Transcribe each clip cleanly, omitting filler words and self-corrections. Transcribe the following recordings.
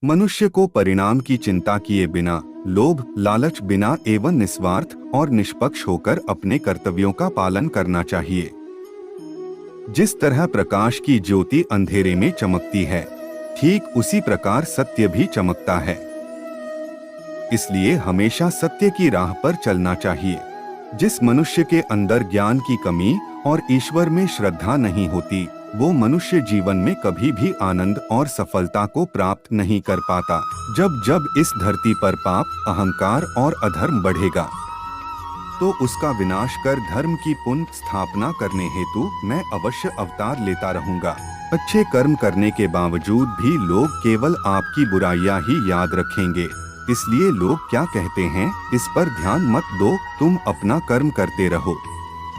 मनुष्य को परिणाम की चिंता किए बिना, लोभ लालच बिना एवं निस्वार्थ और निष्पक्ष होकर अपने कर्तव्यों का पालन करना चाहिए। जिस तरह प्रकाश की ज्योति अंधेरे में चमकती है, ठीक उसी प्रकार सत्य भी चमकता है। इसलिए हमेशा सत्य की राह पर चलना चाहिए। जिस मनुष्य के अंदर ज्ञान की कमी और ईश्वर में श्रद्धा नहीं होती, वो मनुष्य जीवन में कभी भी आनंद और सफलता को प्राप्त नहीं कर पाता। जब जब इस धरती पर पाप, अहंकार और अधर्म बढ़ेगा, तो उसका विनाश कर धर्म की पुनः स्थापना करने हेतु मैं अवश्य अवतार लेता रहूंगा। अच्छे कर्म करने के बावजूद भी लोग केवल आपकी बुराइयां ही याद रखेंगे। इसलिए लोग क्या कहते हैं, इस पर ध्यान मत दो, तुम अपना कर्म करते रहो।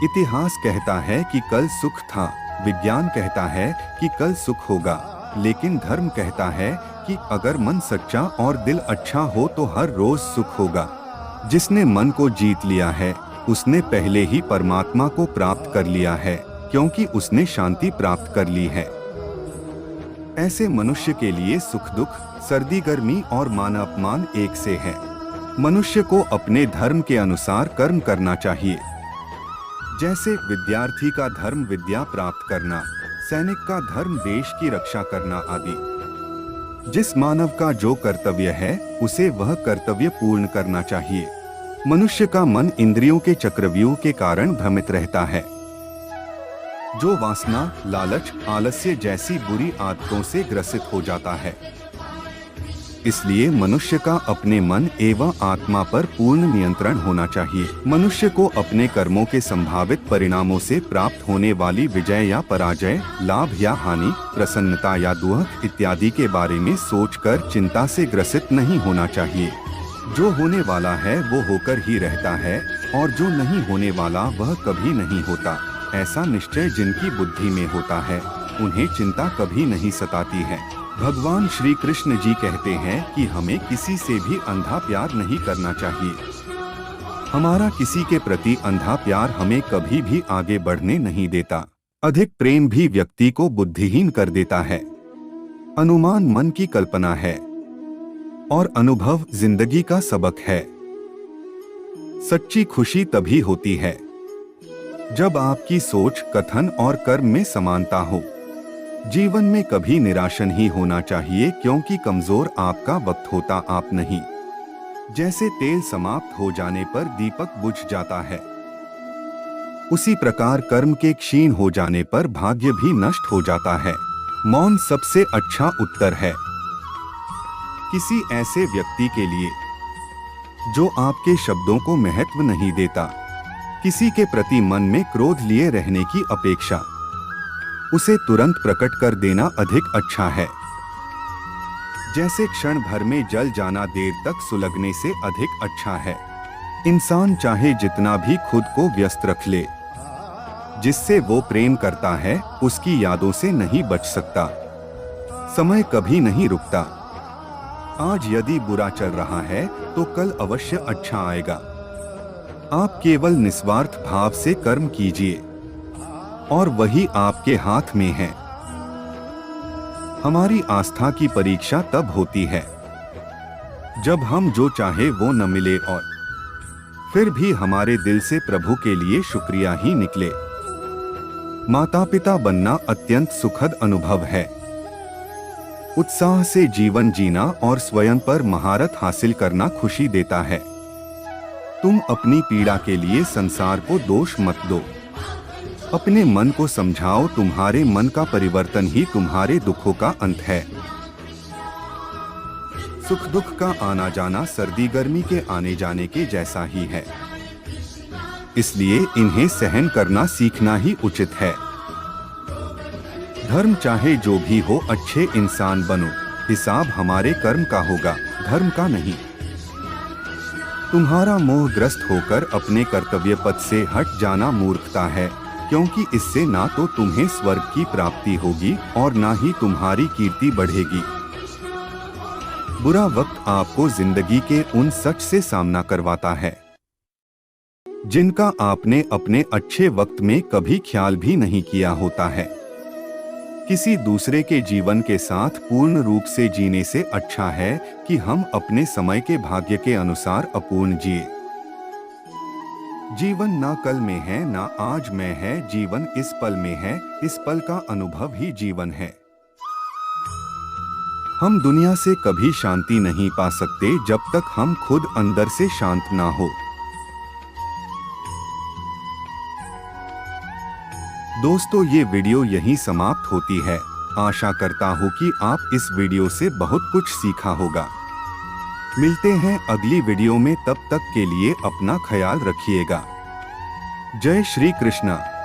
इतिहास कहता है कि कल सुख था, विज्ञान कहता है कि कल सुख होगा, लेकिन धर्म कहता है कि अगर मन सच्चा और दिल अच्छा हो तो हर रोज सुख होगा। जिसने मन को जीत लिया है, उसने पहले ही परमात्मा को प्राप्त कर लिया है, क्योंकि उसने शांति प्राप्त कर ली है। ऐसे मनुष्य के लिए सुख दुख, सर्दी गर्मी और मान अपमान एक से है। मनुष्य को अपने धर्म के अनुसार कर्म करना चाहिए। जैसे विद्यार्थी का धर्म विद्या प्राप्त करना, सैनिक का धर्म देश की रक्षा करना आदि। जिस मानव का जो कर्तव्य है, उसे वह कर्तव्य पूर्ण करना चाहिए। मनुष्य का मन इंद्रियों के चक्रव्यूह के कारण भ्रमित रहता है, जो वासना, लालच, आलस्य जैसी बुरी आदतों से ग्रसित हो जाता है। इसलिए मनुष्य का अपने मन एवं आत्मा पर पूर्ण नियंत्रण होना चाहिए। मनुष्य को अपने कर्मों के संभावित परिणामों से प्राप्त होने वाली विजय या पराजय, लाभ या हानि, प्रसन्नता या दुख इत्यादि के बारे में सोचकर चिंता से ग्रसित नहीं होना चाहिए। जो होने वाला है वो होकर ही रहता है, और जो नहीं होने वाला वह कभी नहीं होता। ऐसा निश्चय जिनकी बुद्धि में होता है, उन्हें चिंता कभी नहीं सताती है। भगवान श्री कृष्ण जी कहते हैं कि हमें किसी से भी अंधा प्यार नहीं करना चाहिए। हमारा किसी के प्रति अंधा प्यार हमें कभी भी आगे बढ़ने नहीं देता। अधिक प्रेम भी व्यक्ति को बुद्धिहीन कर देता है। अनुमान मन की कल्पना है और अनुभव जिंदगी का सबक है। सच्ची खुशी तभी होती है जब आपकी सोच, कथन और कर्म में समानता हो। जीवन में कभी निराश नहीं होना चाहिए, क्योंकि कमजोर आपका वक्त होता आप नहीं। जैसे तेल समाप्त हो जाने पर दीपक बुझ जाता है, उसी प्रकार कर्म के क्षीण हो जाने पर भाग्य भी नष्ट हो जाता है। मौन सबसे अच्छा उत्तर है। किसी ऐसे व्यक्ति के लिए जो आपके शब्दों को महत्व नहीं देता, किसी के प्रति मन में क्रोध लिए रहने की अपेक्षा उसे तुरंत प्रकट कर देना अधिक अच्छा है। जैसे क्षण भर में जल जाना देर तक सुलगने से अधिक अच्छा है। इंसान चाहे जितना भी खुद को व्यस्त रख ले, जिससे वो प्रेम करता है उसकी यादों से नहीं बच सकता। समय कभी नहीं रुकता। आज यदि बुरा चल रहा है तो कल अवश्य अच्छा आएगा। आप केवल निस्वार्थ भाव से कर्म कीजिए और वही आपके हाथ में है। हमारी आस्था की परीक्षा तब होती है जब हम जो चाहे वो न मिले और फिर भी हमारे दिल से प्रभु के लिए शुक्रिया ही निकले। माता पिता बनना अत्यंत सुखद अनुभव है। उत्साह से जीवन जीना और स्वयं पर महारत हासिल करना खुशी देता है। तुम अपनी पीड़ा के लिए संसार को दोष मत दो। अपने मन को समझाओ, तुम्हारे मन का परिवर्तन ही तुम्हारे दुखों का अंत है। सुख दुख का आना जाना सर्दी गर्मी के आने जाने के जैसा ही है, इसलिए इन्हें सहन करना सीखना ही उचित है। धर्म चाहे जो भी हो, अच्छे इंसान बनो। हिसाब हमारे कर्म का होगा, धर्म का नहीं। तुम्हारा मोहग्रस्त होकर अपने कर्तव्य पथ से हट जाना मूर्खता है, क्योंकि इससे ना तो तुम्हें स्वर्ग की प्राप्ति होगी और ना ही तुम्हारी कीर्ति बढ़ेगी। बुरा वक्त आपको जिंदगी के उन सच से सामना करवाता है जिनका आपने अपने अच्छे वक्त में कभी ख्याल भी नहीं किया होता है। किसी दूसरे के जीवन के साथ पूर्ण रूप से जीने से अच्छा है कि हम अपने समय के भाग्य के अनुसार अपूर्ण जिए। जीवन ना कल में है ना आज में है, जीवन इस पल में है, इस पल का अनुभव ही जीवन है। हम दुनिया से कभी शांति नहीं पा सकते जब तक हम खुद अंदर से शांत ना हो। दोस्तों, ये वीडियो यहीं समाप्त होती है। आशा करता हूँ कि आप इस वीडियो से बहुत कुछ सीखा होगा। मिलते हैं अगली वीडियो में, तब तक के लिए अपना ख्याल रखिएगा। जय श्री कृष्णा।